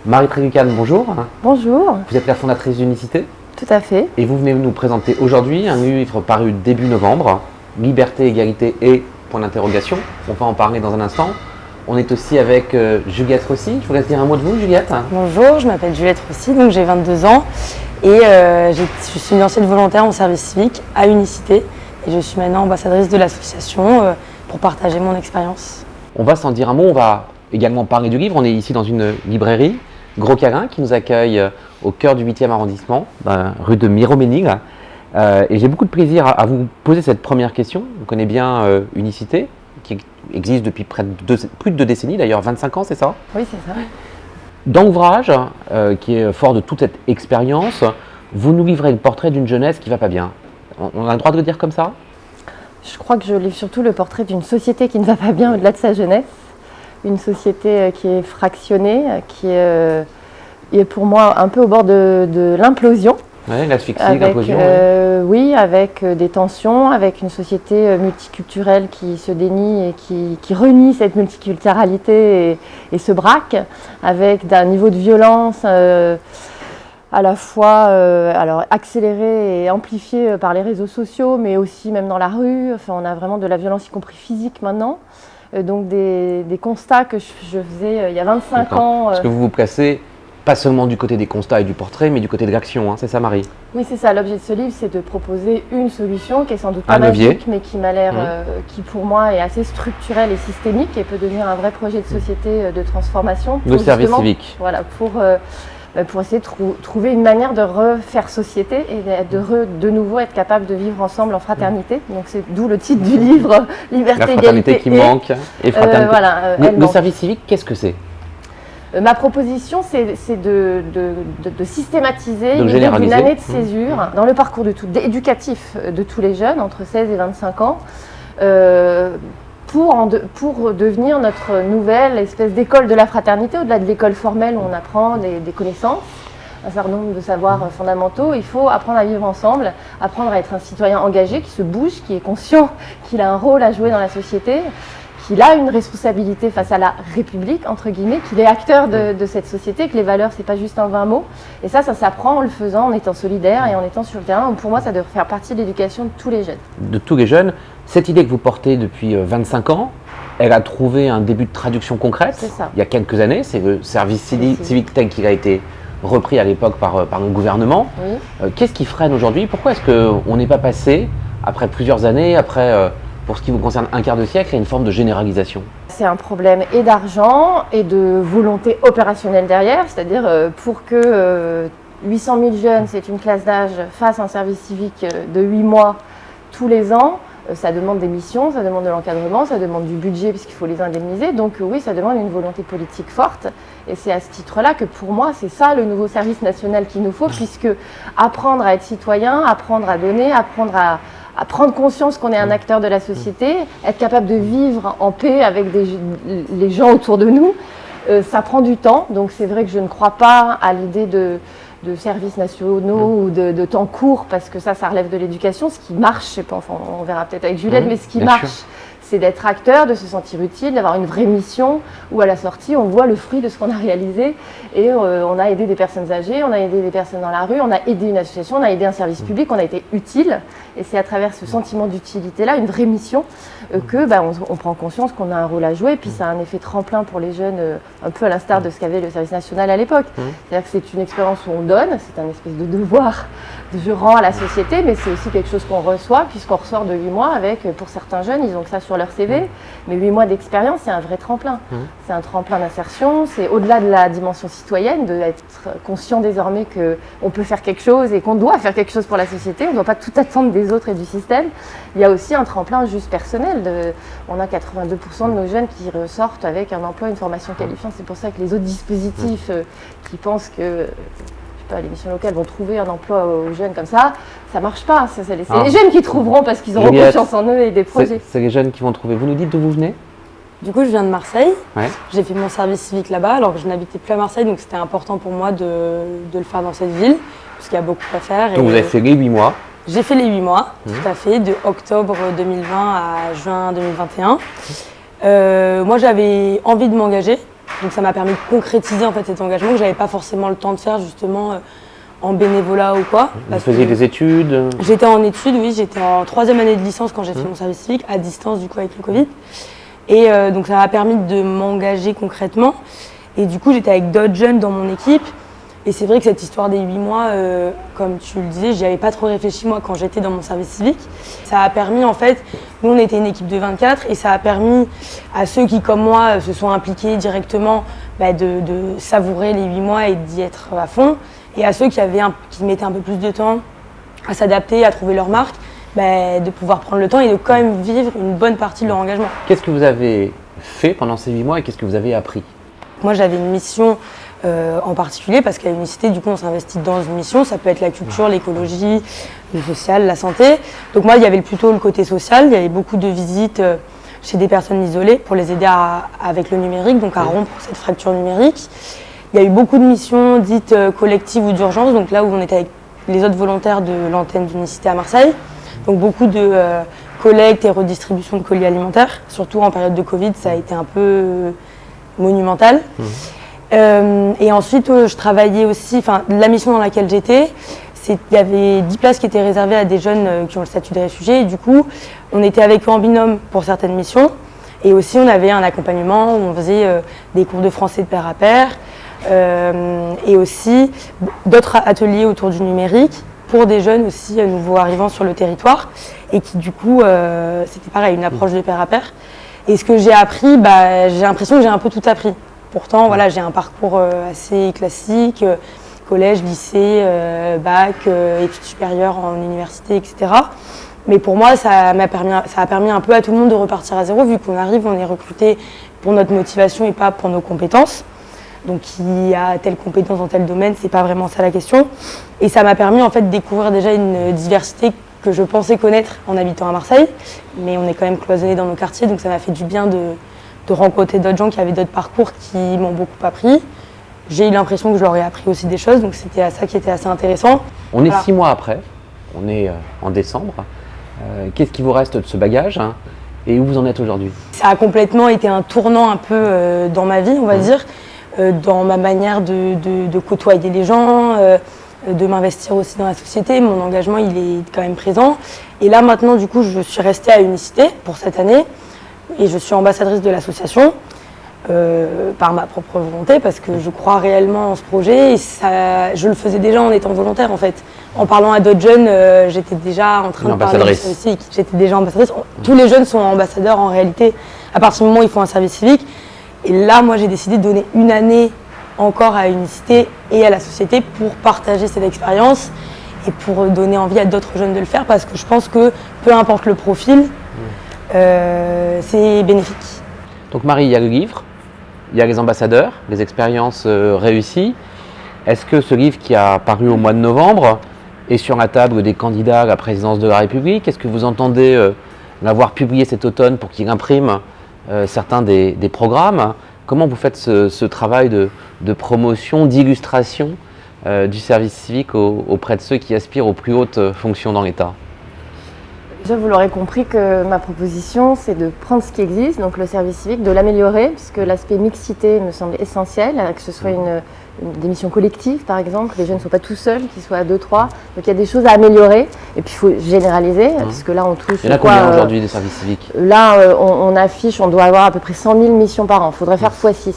Marie Tréguicane, bonjour. Bonjour. Vous êtes la fondatrice d'Unicité. Tout à fait. Et vous venez nous présenter aujourd'hui un livre paru début novembre, Liberté, égalité et point d'interrogation. On va en parler dans un instant. On est aussi avec Juliette Rossi. Je vous laisse dire un mot de vous, Juliette. Bonjour, je m'appelle Juliette Rossi, donc j'ai 22 ans et je suis une ancienne volontaire en service civique à Unicité et je suis maintenant ambassadrice de l'association pour partager mon expérience. On va s'en dire un mot, on va également parler du livre. On est ici dans une librairie, Gros Câlin, qui nous accueille au cœur du 8e arrondissement, rue de Miromesnil. Et j'ai beaucoup de plaisir à vous poser cette première question. On connaît bien Unicité, qui existe depuis plus de 2 décennies, d'ailleurs 25 ans, c'est ça? Oui, c'est ça. Dans l'ouvrage, qui est fort de toute cette expérience, vous nous livrez le portrait d'une jeunesse qui ne va pas bien. On a le droit de le dire comme ça? Je crois que je livre surtout le portrait d'une société qui ne va pas bien au-delà de sa jeunesse. Une société qui est fractionnée, qui est pour moi un peu au bord de l'implosion. Oui, l'asphyxie, l'implosion. Oui, avec des tensions, avec une société multiculturelle qui se dénie et qui renie cette multiculturalité et se braque, avec un niveau de violence à la fois alors accéléré et amplifié par les réseaux sociaux, mais aussi même dans la rue. Enfin, on a vraiment de la violence, y compris physique maintenant. Donc des constats que je faisais il y a 25 ans. Parce que vous vous placez pas seulement du côté des constats et du portrait, mais du côté de l'action, hein, c'est ça, Marie? Oui, c'est ça. L'objet de ce livre, c'est de proposer une solution qui est sans doute pas un levier, magique, mais qui m'a l'air, qui pour moi est assez structurelle et systémique et peut devenir un vrai projet de société de transformation. Le service civique. Voilà, pour essayer de trouver une manière de refaire société et de nouveau être capable de vivre ensemble en fraternité. Donc c'est d'où le titre du livre, Liberté, la fraternité égalité qui manque et fraternité. Voilà, le service civique, qu'est-ce que c'est? Ma proposition, c'est de systématiser de l'idée d'une année de césure dans le parcours éducatif de tous les jeunes entre 16 et 25 ans pour devenir notre nouvelle espèce d'école de la fraternité. Au-delà de l'école formelle où on apprend des connaissances, un certain nombre de savoirs fondamentaux, il faut apprendre à vivre ensemble, apprendre à être un citoyen engagé qui se bouge, qui est conscient qu'il a un rôle à jouer dans la société, qu'il a une responsabilité face à la République, entre guillemets, qu'il est acteur de cette société, que les valeurs, c'est pas juste un vain mot. Et ça s'apprend en le faisant, en étant solidaire et en étant sur le terrain. Donc pour moi, ça devrait faire partie de l'éducation de tous les jeunes. De tous les jeunes. Cette idée que vous portez depuis 25 ans, elle a trouvé un début de traduction concrète. C'est ça. Il y a quelques années. C'est le service civique tel qu'il a été repris à l'époque par le gouvernement. Oui. Qu'est-ce qui freine aujourd'hui? Pourquoi est-ce qu'on n'est pas passé, après plusieurs années, pour ce qui vous concerne un quart de siècle, à une forme de généralisation? C'est un problème et d'argent et de volonté opérationnelle derrière, c'est-à-dire pour que 800 000 jeunes, c'est une classe d'âge, fassent un service civique de 8 mois tous les ans, ça demande des missions, ça demande de l'encadrement, ça demande du budget puisqu'il faut les indemniser. Donc oui, ça demande une volonté politique forte. Et c'est à ce titre-là que pour moi, c'est ça le nouveau service national qu'il nous faut, puisque apprendre à être citoyen, apprendre à donner, apprendre à prendre conscience qu'on est un acteur de la société, être capable de vivre en paix avec les gens autour de nous, ça prend du temps. Donc c'est vrai que je ne crois pas à l'idée de services nationaux ou de temps court, parce que ça relève de l'éducation. Ce qui marche, je sais pas, enfin, on verra peut-être avec Juliette, mais ce qui marche, c'est d'être acteur, de se sentir utile, d'avoir une vraie mission, où à la sortie, on voit le fruit de ce qu'on a réalisé. Et on a aidé des personnes âgées, on a aidé des personnes dans la rue, on a aidé une association, on a aidé un service public, on a été utile. Et c'est à travers ce sentiment d'utilité-là, une vraie mission, on prend conscience qu'on a un rôle à jouer. Et puis ça a un effet tremplin pour les jeunes, un peu à l'instar de ce qu'avait le service national à l'époque. C'est-à-dire que c'est une expérience où on donne, c'est un espèce de devoir que je rends à la société, mais c'est aussi quelque chose qu'on reçoit, puisqu'on ressort de 8 mois avec, pour certains jeunes, ils ont que ça sur leur CV, mais 8 mois d'expérience, c'est un vrai tremplin. C'est un tremplin d'insertion, c'est au-delà de la dimension citoyenne, d'être conscient désormais qu'on peut faire quelque chose et qu'on doit faire quelque chose pour la société, on ne doit pas tout attendre des autres et du système. Il y a aussi un tremplin juste personnel. On a 82% de nos jeunes qui ressortent avec un emploi, une formation qualifiante. C'est pour ça que les autres dispositifs qui pensent que les missions locales vont trouver un emploi aux jeunes comme ça, ça marche pas. C'est les jeunes qui trouveront parce qu'ils auront confiance en eux et des projets. C'est les jeunes qui vont trouver. Vous nous dites d'où vous venez? Du coup, je viens de Marseille. Ouais. J'ai fait mon service civique là-bas, alors que je n'habitais plus à Marseille, donc c'était important pour moi de le faire dans cette ville, parce qu'il y a beaucoup à faire. Donc vous avez fait les 8 mois. J'ai fait les 8 mois, tout à fait, de octobre 2020 à juin 2021. Moi, j'avais envie de m'engager. Donc ça m'a permis de concrétiser en fait cet engagement que j'avais pas forcément le temps de faire justement en bénévolat ou quoi. Vous faisiez des études? J'étais en études, oui, j'étais en 3e année de licence quand j'ai fait mon service civique, à distance du coup avec le Covid. Et donc ça m'a permis de m'engager concrètement. Et du coup j'étais avec d'autres jeunes dans mon équipe. Et c'est vrai que cette histoire des 8 mois, comme tu le disais, j'y avais pas trop réfléchi moi quand j'étais dans mon service civique. Ça a permis en fait, nous on était une équipe de 24 et ça a permis à ceux qui comme moi se sont impliqués directement de savourer les 8 mois et d'y être à fond. Et à ceux qui mettaient un peu plus de temps à s'adapter, à trouver leur marque, de pouvoir prendre le temps et de quand même vivre une bonne partie de leur engagement. Qu'est-ce que vous avez fait pendant ces 8 mois et qu'est-ce que vous avez appris? Moi j'avais une mission en particulier parce qu'à l'unicité du coup on s'investit dans une mission, ça peut être la culture, l'écologie, le social, la santé. Donc moi il y avait plutôt le côté social, il y avait beaucoup de visites chez des personnes isolées pour les aider avec le numérique, donc à rompre cette fracture numérique. Il y a eu beaucoup de missions dites collectives ou d'urgence, donc là où on était avec les autres volontaires de l'antenne d'unicité à Marseille. Donc beaucoup de collecte et redistribution de colis alimentaires, surtout en période de Covid, ça a été un peu monumental. Et ensuite, je travaillais aussi, la mission dans laquelle j'étais, il y avait 10 places qui étaient réservées à des jeunes qui ont le statut de réfugiés. Et du coup, on était avec eux en binôme pour certaines missions. Et aussi, on avait un accompagnement où on faisait des cours de français de pair à pair. Et aussi d'autres ateliers autour du numérique pour des jeunes aussi nouveaux arrivants sur le territoire. Et qui du coup, c'était pareil, une approche de pair à pair. Et ce que j'ai appris, j'ai l'impression que j'ai un peu tout appris. Pourtant, voilà, j'ai un parcours assez classique, collège, lycée, bac, études supérieures en université, etc. Mais pour moi, ça a permis un peu à tout le monde de repartir à zéro, vu qu'on arrive, on est recruté pour notre motivation et pas pour nos compétences. Donc, qui a telle compétence dans tel domaine, c'est pas vraiment ça la question. Et ça m'a permis en fait de découvrir déjà une diversité que je pensais connaître en habitant à Marseille, mais on est quand même cloisonnés dans nos quartiers, donc ça m'a fait du bien de rencontrer d'autres gens qui avaient d'autres parcours qui m'ont beaucoup appris. J'ai eu l'impression que je leur ai appris aussi des choses, donc c'était ça qui était assez intéressant. On est 6 mois après, on est en décembre. Qu'est-ce qui vous reste de ce bagage et où vous en êtes aujourd'hui? Ça a complètement été un tournant un peu dans ma vie, on va dire, dans ma manière de côtoyer les gens, de m'investir aussi dans la société. Mon engagement, il est quand même présent. Et là, maintenant, du coup, je suis restée à Unicité pour cette année. Et je suis ambassadrice de l'association par ma propre volonté parce que je crois réellement en ce projet et je le faisais déjà en étant volontaire en fait. En parlant à d'autres jeunes, j'étais déjà en train de parler du service civique. J'étais déjà ambassadrice. Tous les jeunes sont ambassadeurs en réalité à partir du moment où ils font un service civique. Et là, moi, j'ai décidé de donner une année encore à Unicité et à la société pour partager cette expérience et pour donner envie à d'autres jeunes de le faire parce que je pense que peu importe le profil, c'est bénéfique. Donc Marie, il y a le livre, il y a les ambassadeurs, les expériences réussies. Est-ce que ce livre qui a paru au mois de novembre est sur la table des candidats à la présidence de la République? Est-ce que vous entendez l'avoir publié cet automne pour qu'il imprime certains des programmes? Comment vous faites ce travail de promotion, d'illustration du service civique auprès de ceux qui aspirent aux plus hautes fonctions dans l'État? Déjà, vous l'aurez compris que ma proposition, c'est de prendre ce qui existe, donc le service civique, de l'améliorer, puisque l'aspect mixité me semble essentiel, que ce soit des missions collectives, par exemple, que les jeunes ne soient pas tout seuls, qu'ils soient à 2, 3. Donc il y a des choses à améliorer, et puis il faut généraliser, parce que là, on touche... Il y en a combien aujourd'hui des services civiques? Là, on affiche, on doit avoir à peu près 100 000 missions par an. Il faudrait faire x6.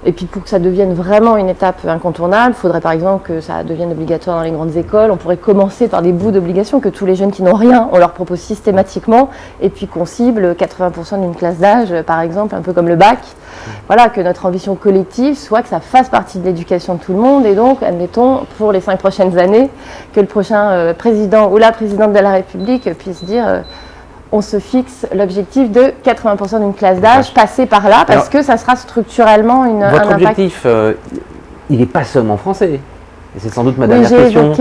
Et puis pour que ça devienne vraiment une étape incontournable, il faudrait par exemple que ça devienne obligatoire dans les grandes écoles. On pourrait commencer par des bouts d'obligation que tous les jeunes qui n'ont rien, on leur propose systématiquement, et puis qu'on cible 80% d'une classe d'âge, par exemple, un peu comme le bac. Voilà, que notre ambition collective soit que ça fasse partie de l'éducation de tout le monde, et donc, admettons, pour les 5 prochaines années, que le prochain président ou la présidente de la République puisse dire... on se fixe l'objectif de 80% d'une classe d'âge passée par là, parce que ça sera structurellement un impact. Votre objectif, il n'est pas seulement français. Et c'est sans doute ma dernière question.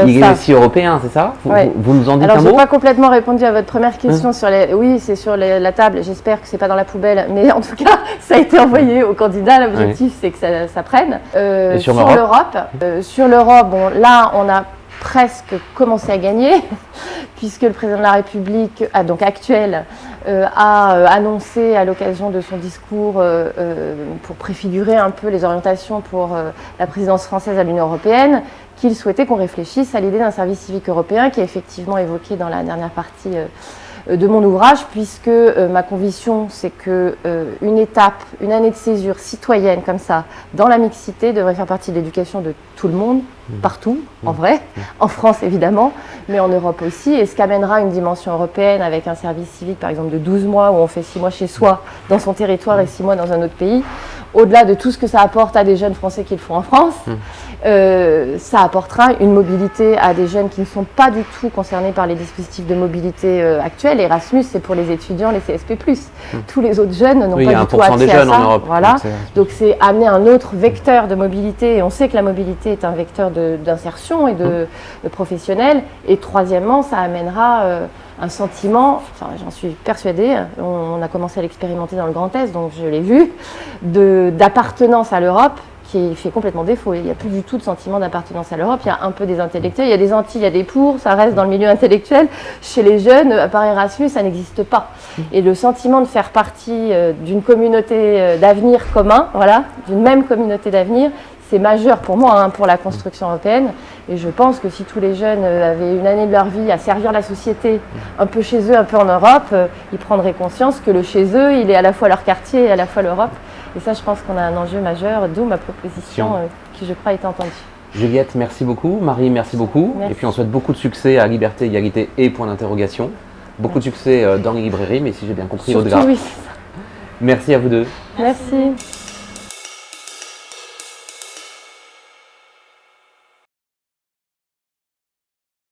Il est aussi européen, c'est ça? Vous nous en dites un mot? Alors, je n'ai pas complètement répondu à votre première question sur les... Oui, c'est sur la table. J'espère que ce n'est pas dans la poubelle. Mais en tout cas, ça a été envoyé au candidat. L'objectif, c'est que ça prenne. Sur l'Europe, sur l'Europe, bon, là, on a presque commencé à gagner, puisque le président de la République donc actuel a annoncé à l'occasion de son discours pour préfigurer un peu les orientations pour la présidence française à l'Union européenne qu'il souhaitait qu'on réfléchisse à l'idée d'un service civique européen qui est effectivement évoqué dans la dernière partie de mon ouvrage, puisque ma conviction, c'est que une étape, une année de césure citoyenne comme ça, dans la mixité, devrait faire partie de l'éducation de tout le monde, partout, en vrai, en France évidemment, mais en Europe aussi, et ce qu'amènera une dimension européenne avec un service civique, par exemple, de 12 mois, où on fait 6 mois chez soi, dans son territoire, et 6 mois dans un autre pays, au-delà de tout ce que ça apporte à des jeunes Français qui le font en France, ça apportera une mobilité à des jeunes qui ne sont pas du tout concernés par les dispositifs de mobilité actuels. Erasmus, c'est pour les étudiants, les CSP+. Tous les autres jeunes n'ont pas du tout accès des jeunes à ça. en Europe. Voilà. Donc c'est amener un autre vecteur de mobilité. Et on sait que la mobilité est un vecteur d'insertion et de professionnel. Et troisièmement, ça amènera un sentiment, enfin j'en suis persuadée, on a commencé à l'expérimenter dans le Grand Est, donc je l'ai vu, d'appartenance à l'Europe qui fait complètement défaut. Il n'y a plus du tout de sentiment d'appartenance à l'Europe. Il y a un peu des intellectuels, il y a des anti, il y a des pour, ça reste dans le milieu intellectuel. Chez les jeunes, à part Erasmus, ça n'existe pas. Et le sentiment de faire partie d'une communauté d'avenir commun, voilà, d'une même communauté d'avenir, c'est majeur pour moi, pour la construction européenne. Et je pense que si tous les jeunes avaient une année de leur vie à servir la société, un peu chez eux, un peu en Europe, ils prendraient conscience que le chez eux, il est à la fois leur quartier et à la fois l'Europe. Et ça, je pense qu'on a un enjeu majeur, d'où ma proposition qui, je crois, est entendue. Juliette, merci beaucoup. Marie, merci beaucoup. Merci. Et puis on souhaite beaucoup de succès à Liberté, Égalité et point d'interrogation. Beaucoup de succès dans les librairies, mais si j'ai bien compris, au-delà. Oui. Merci à vous deux. Merci.